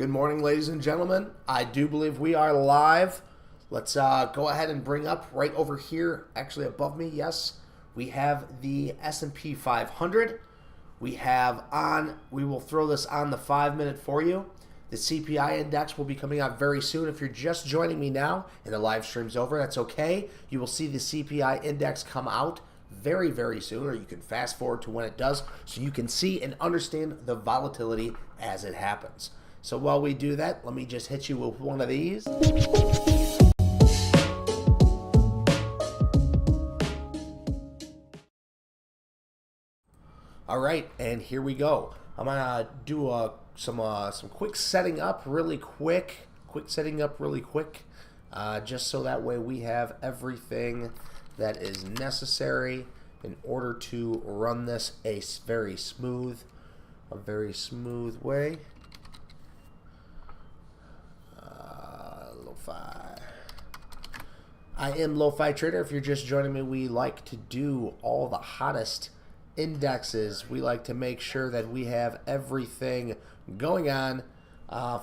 Good morning, ladies and gentlemen. I do believe we are live. Let's go ahead and bring up right over here, actually above me, yes, we have the S&P 500. We will throw this on the 5-minute for you. The CPI index will be coming out very soon. If you're just joining me now and the live stream's over, that's okay. You will see the CPI index come out very, very soon, or you can fast forward to when it does so you can see and understand the volatility as it happens. So while we do that, let me just hit you with one of these. All right, and here we go. I'm gonna do some quick setting up really quick. Just so that way we have everything that is necessary in order to run this a very smooth way. I am LoFiTrader. If you're just joining me, we like to do all the hottest indexes. We like to make sure that we have everything going on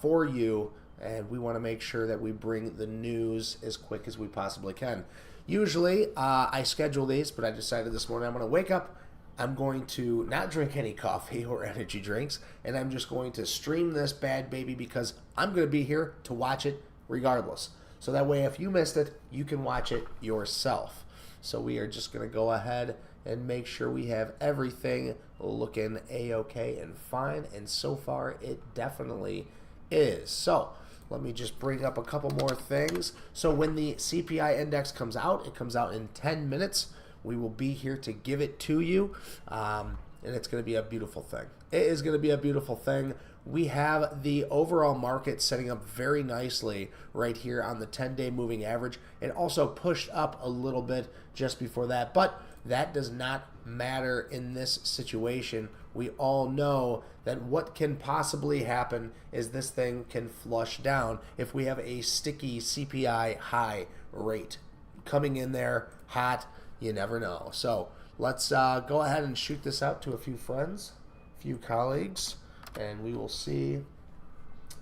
for you, and we want to make sure that we bring the news as quick as we possibly can. Usually I schedule these, but I decided this morning I'm going to wake up, I'm going to not drink any coffee or energy drinks, and I'm just going to stream this bad baby because I'm going to be here to watch it regardless. So that way if you missed it, you can watch it yourself. So we are just going to go ahead and make sure we have everything looking a-okay and fine, and so far it definitely is. So let me just bring up a couple more things. So when the CPI index comes out, it comes out in 10 minutes. We will be here to give it to you, and it's going to be a beautiful thing. It is going to be a beautiful thing. We have the overall market setting up very nicely right here on the 10-day moving average. It also pushed up a little bit just before that, but that does not matter in this situation. We all know that what can possibly happen is this thing can flush down if we have a sticky CPI high rate coming in there hot. You never know. So let's go ahead and shoot this out to a few friends, a few colleagues, and we will see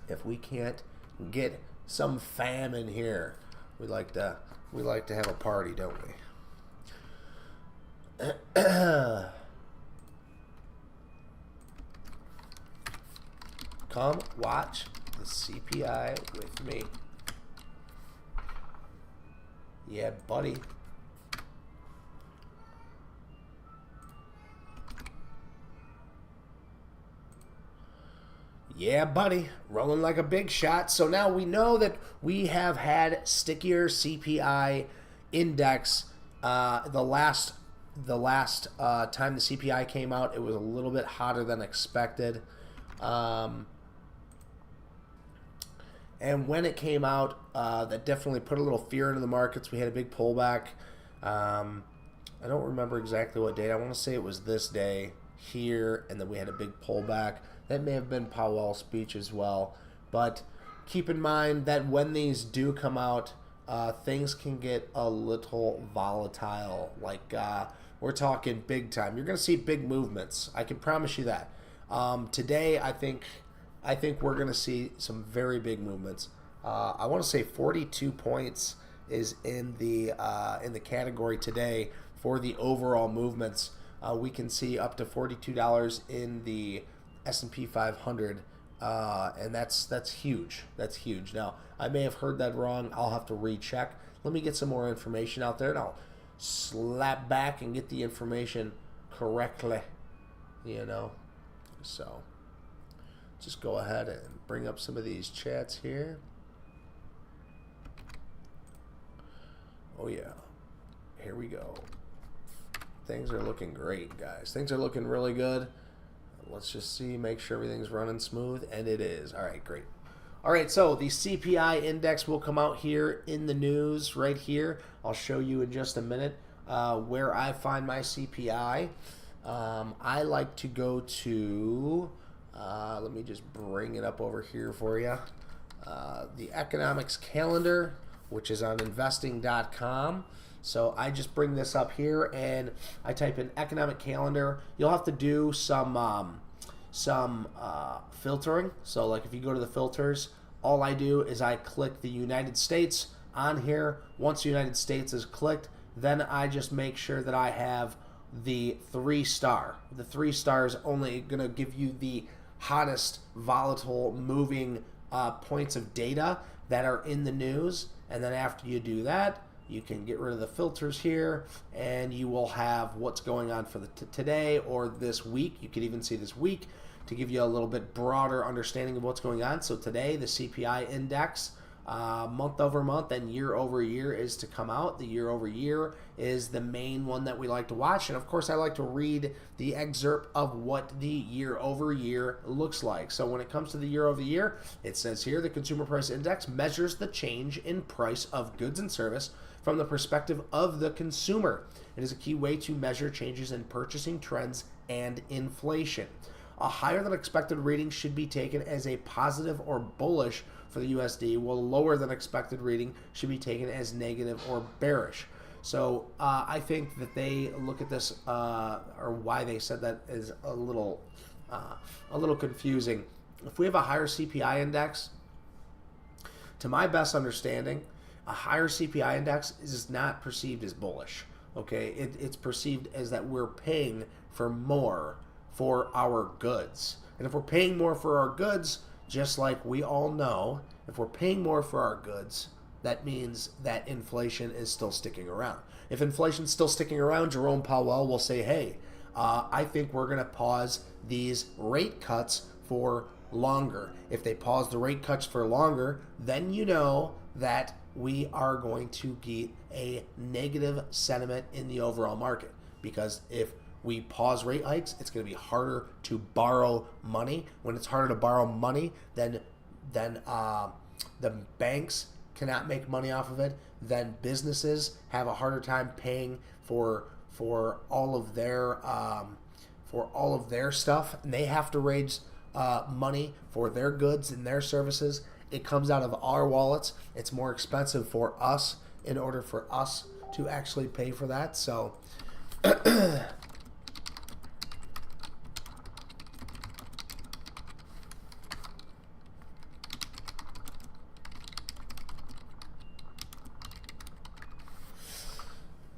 if we can't get some fam in here. We like to have a party, don't we? Come watch the CPI with me. Yeah, buddy. Yeah, buddy, rolling like a big shot. So now we know that we have had stickier CPI index. The last time the CPI came out, it was a little bit hotter than expected. And when it came out, that definitely put a little fear into the markets. We had a big pullback. I don't remember exactly what date. I want to say it was this day here, and then we had a big pullback. That may have been Powell's speech as well. But keep in mind that when these do come out, things can get a little volatile. Like we're talking big time. You're going to see big movements. I can promise you that. Today, I think we're going to see some very big movements. I want to say 42 points is in the category today for the overall movements. We can see up to $42 in the S&P 500, and that's huge. That's huge. Now, I may have heard that wrong. I'll have to recheck. Let me get some more information out there, and I'll slap back and get the information correctly, you know. So just go ahead and bring up some of these chats here. Oh yeah, here we go. Things are looking great, guys. Things are looking really good. Let's just see, make sure everything's running smooth, and it is. All right, great. All right, so the CPI index will come out here in the news right here. I'll show you in just a minute where I find my CPI. I like to go to, let me just bring it up over here for you, the economics calendar, which is on investing.com. So I just bring this up here and I type in economic calendar. You'll have to do some some filtering. So like if you go to the filters, all I do is I click the United States on here. Once the United States is clicked, then I just make sure that I have the 3-star. The 3-star is only going to give you the hottest, volatile, moving points of data that are in the news. And then after you do that, you can get rid of the filters here, and you will have what's going on for the today or this week. You could even see this week to give you a little bit broader understanding of what's going on. So today, the CPI index, month over month and year over year is to come out. The year over year is the main one that we like to watch. And of course, I like to read the excerpt of what the year over year looks like. So when it comes to the year over year, it says here the Consumer Price Index measures the change in price of goods and service from the perspective of the consumer. It is a key way to measure changes in purchasing trends and inflation. A higher than expected reading should be taken as a positive or bullish for the USD, while a lower than expected reading should be taken as negative or bearish. So I think that they look at this, or why they said that is a little confusing. If we have a higher CPI index, to my best understanding, a higher CPI index is not perceived as bullish. Okay, it's perceived as that we're paying for more for our goods. And if we're paying more for our goods, just like we all know, if we're paying more for our goods, that means that inflation is still sticking around. If inflation's still sticking around, Jerome Powell will say, hey, I think we're going to pause these rate cuts for longer. If they pause the rate cuts for longer, then you know that we are going to get a negative sentiment in the overall market. Because if we pause rate hikes, it's going to be harder to borrow money. When it's harder to borrow money, then the banks cannot make money off of it. Then businesses have a harder time paying for all of their stuff, and they have to raise money for their goods and their services. It comes out of our wallets. It's more expensive for us in order for us to actually pay for that. So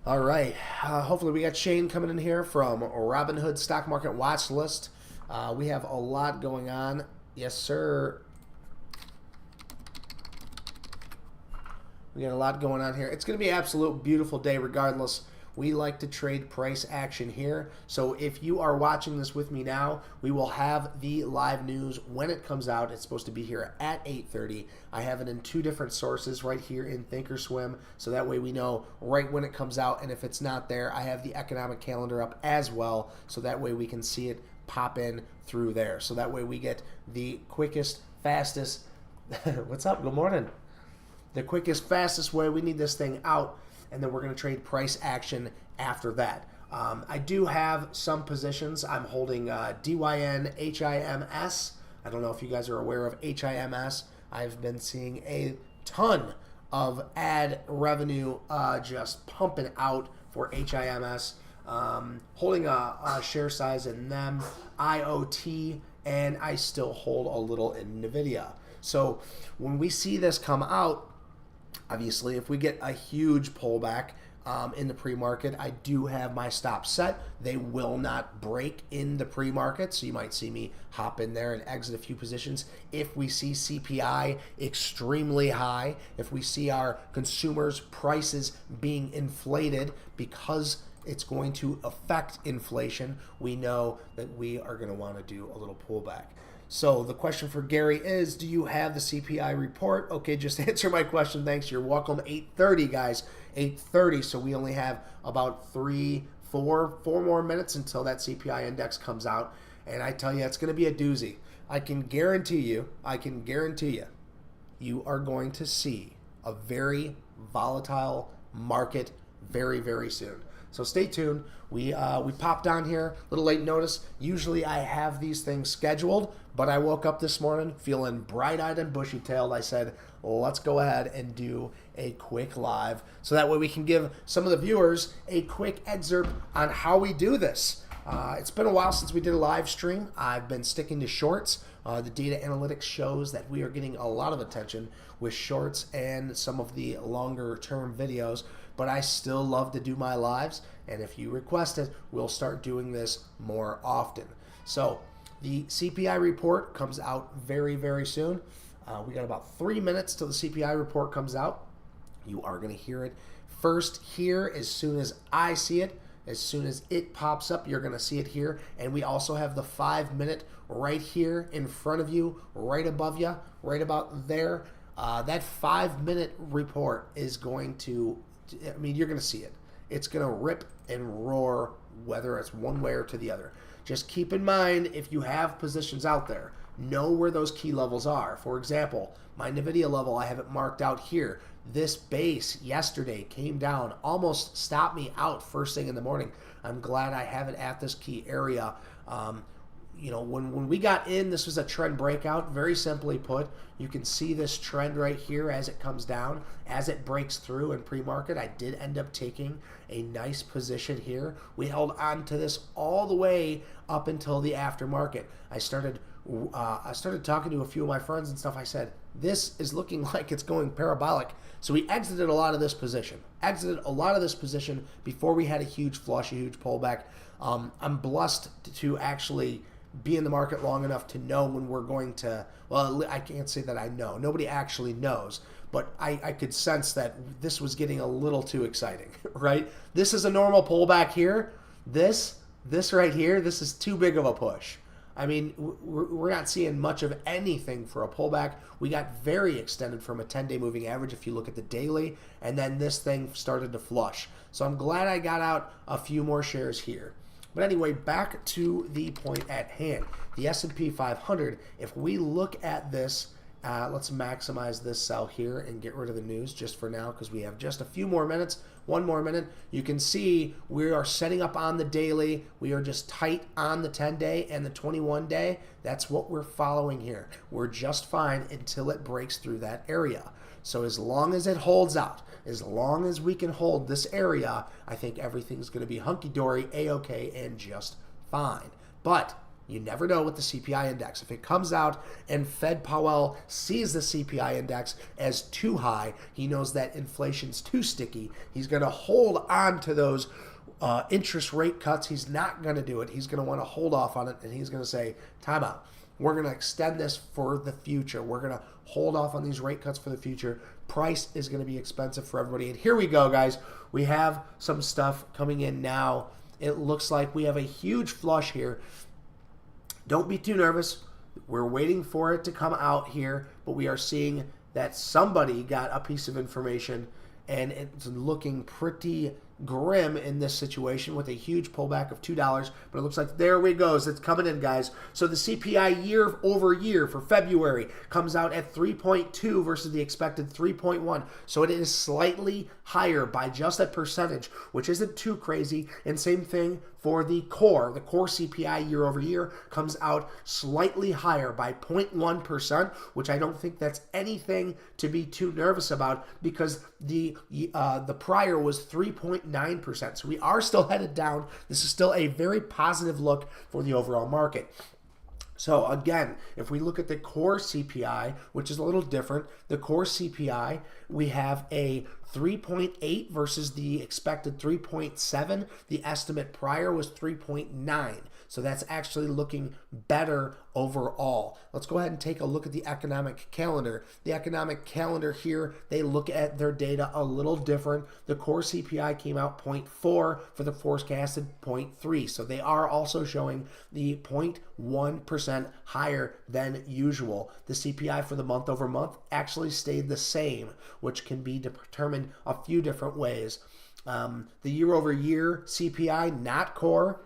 all right. Hopefully we got Shane coming in here from Robinhood Stock Market Watch List. We have a lot going on. Yes, sir. We got a lot going on here. It's going to be an absolute beautiful day regardless. We like to trade price action here. So if you are watching this with me now, we will have the live news when it comes out. It's supposed to be here at 8:30. I have it in 2 different sources right here in Thinkorswim. So that way we know right when it comes out. And if it's not there, I have the economic calendar up as well. So that way we can see it pop in through there. So that way we get the quickest, fastest. What's up? Good morning. The quickest, fastest way. We need this thing out, and then we're going to trade price action after that. I do have some positions. I'm holding DYN HIMS. I don't know if you guys are aware of HIMS. I've been seeing a ton of ad revenue just pumping out for HIMS. Holding a share size in them, IoT, and I still hold a little in NVIDIA. So when we see this come out, obviously, if we get a huge pullback in the pre-market, I do have my stop set. They will not break in the pre-market, so you might see me hop in there and exit a few positions. If we see CPI extremely high, if we see our consumers' prices being inflated because it's going to affect inflation, we know that we are going to want to do a little pullback. So the question for Gary is, do you have the CPI report? Okay, just answer my question. Thanks. You're welcome. 8:30, guys. 8:30. So we only have about 4 more minutes until that CPI index comes out. And I tell you, it's going to be a doozy. I can guarantee you, you are going to see a very volatile market very, very soon. So stay tuned. We popped on here, a little late notice. Usually I have these things scheduled, but I woke up this morning feeling bright-eyed and bushy-tailed. I said, let's go ahead and do a quick live so that way we can give some of the viewers a quick excerpt on how we do this. It's been a while since we did a live stream. I've been sticking to shorts. The data analytics shows that we are getting a lot of attention with shorts and some of the longer term videos, but I still love to do my lives, and if you request it, we'll start doing this more often. So the CPI report comes out very, very soon. We got about 3 minutes till the CPI report comes out. You are going to hear it first here as soon as I see it. As soon as it pops up, you're going to see it here. And we also have the 5 minute right here in front of you, right above you, right about there. That 5 minute report is going to, I mean, you're going to see it. It's going to rip and roar, whether it's one way or to the other. Just keep in mind, if you have positions out there, know where those key levels are. For example, my NVIDIA level, I have it marked out here. This base yesterday came down, almost stopped me out first thing in the morning. I'm glad I have it at this key area. You know, when we got in, this was a trend breakout. Very simply put, you can see this trend right here as it comes down. As it breaks through in pre-market, I did end up taking a nice position here. We held on to this all the way up until the aftermarket. I started talking to a few of my friends and stuff. I said, this is looking like it's going parabolic. So we exited a lot of this position. Before we had a huge flush, a huge pullback. I'm blessed to actually be in the market long enough to know when we're going to, well, I can't say that I know. Nobody actually knows. But I could sense that this was getting a little too exciting, right? This is a normal pullback here. This right here, this is too big of a push. I mean, we're not seeing much of anything for a pullback. We got very extended from a 10-day moving average if you look at the daily, and then this thing started to flush. So I'm glad I got out a few more shares here. But anyway, back to the point at hand. The S&P 500, if we look at this, let's maximize this cell here and get rid of the news just for now because we have just a few more minutes. 1 more minute. You can see we are setting up on the daily. We are just tight on the 10-day and the 21-day. That's what we're following here. We're just fine until it breaks through that area. So as long as it holds out, as long as we can hold this area, I think everything's going to be hunky-dory, A-OK, and just fine. But you never know with the CPI index. If it comes out and Fed Powell sees the CPI index as too high, he knows that inflation's too sticky. He's going to hold on to those interest rate cuts. He's not going to do it. He's going to want to hold off on it, and he's going to say, time out. We're going to extend this for the future. We're going to hold off on these rate cuts for the future. Price is going to be expensive for everybody. And here we go, guys. We have some stuff coming in now. It looks like we have a huge flush here. Don't be too nervous. We're waiting for it to come out here, but we are seeing that somebody got a piece of information, and it's looking pretty grim in this situation with a huge pullback of $2, but it looks like there we go. It's coming in, guys. So the CPI year over year for February comes out at 3.2 versus the expected 3.1. So it is slightly higher by just a percentage, which isn't too crazy. And same thing for the core. The core CPI year over year comes out slightly higher by 0.1%, which I don't think that's anything to be too nervous about because the prior was 3.9%. So we are still headed down. This is still a very positive look for the overall market. So again, if we look at the core CPI, which is a little different, the core CPI, we have a 3.8 versus the expected 3.7. The estimate prior was 3.9. So that's actually looking better overall. Let's go ahead and take a look at the economic calendar. The economic calendar here, they look at their data a little different. The core CPI came out 0.4 for the forecasted 0.3. So they are also showing the 0.1% higher than usual. The CPI for the month over month actually stayed the same, which can be determined a few different ways. The year over year CPI, not core,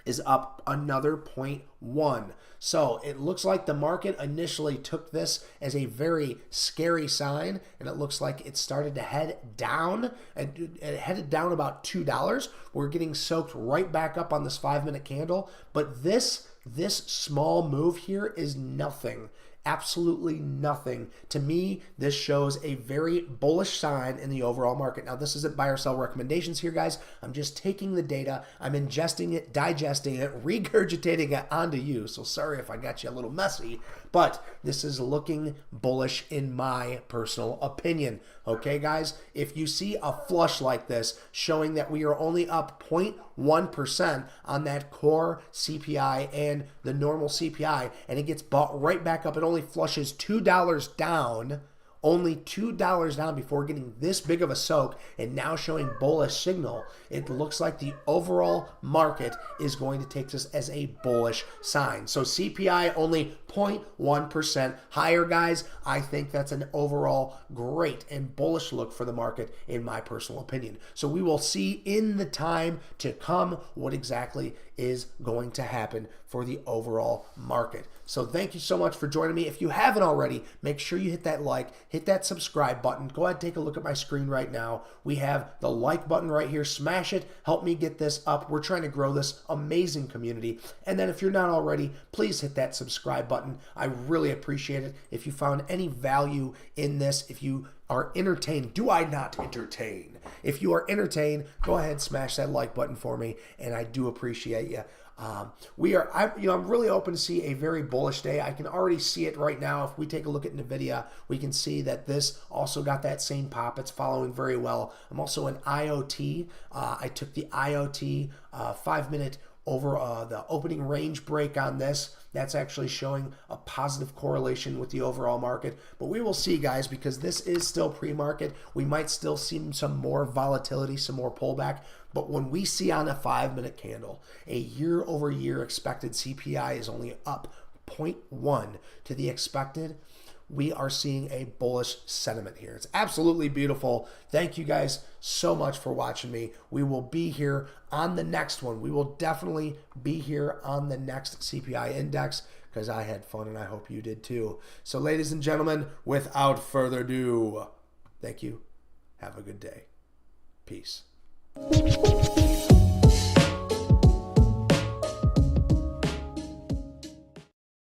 is up another 0.1. So it looks like the market initially took this as a very scary sign, and it looks like it started to head down, and it headed down about $2. We're getting soaked right back up on this 5 minute candle, but this small move here is nothing. Absolutely nothing. To me, this shows a very bullish sign in the overall market. Now, this isn't buy or sell recommendations here, guys. I'm just taking the data, I'm ingesting it, digesting it, regurgitating it onto you. So sorry if I got you a little messy, but this is looking bullish in my personal opinion. Okay, guys, if you see a flush like this showing that we are only up 0.1% on that core CPI and the normal CPI, and it gets bought right back up, it only flushes $2 down, only $2 down before getting this big of a soak and now showing bullish signal, it looks like the overall market is going to take this as a bullish sign. So CPI only 0.1% higher, guys. I think that's an overall great and bullish look for the market in my personal opinion. So we will see in the time to come what exactly is going to happen for the overall market. So thank you so much for joining me. If you haven't already, make sure you hit that like, hit that subscribe button. Go ahead and take a look at my screen right now. We have the like button right here. Smash it. Help me get this up. We're trying to grow this amazing community. And then if you're not already, please hit that subscribe button. I really appreciate it. If you found any value in this, if you are entertained, do I not entertain? If you are entertained, go ahead, smash that like button for me, and I do appreciate you. I'm really hoping to see a very bullish day. I can already see it right now. If we take a look at NVIDIA, we can see that this also got that same pop. It's following very well. I'm also in IoT. I took the IoT 5-minute over the opening range break on this. That's actually showing a positive correlation with the overall market. But we will see, guys, because this is still pre-market. We might still see some more volatility, some more pullback. But when we see on a 5-minute candle, a year-over-year expected CPI is only up 0.1 to the expected, we are seeing a bullish sentiment here. It's absolutely beautiful. Thank you guys so much for watching me. We will be here on the next one. We will definitely be here on the next CPI index because I had fun and I hope you did too. So ladies and gentlemen, without further ado, thank you. Have a good day. Peace.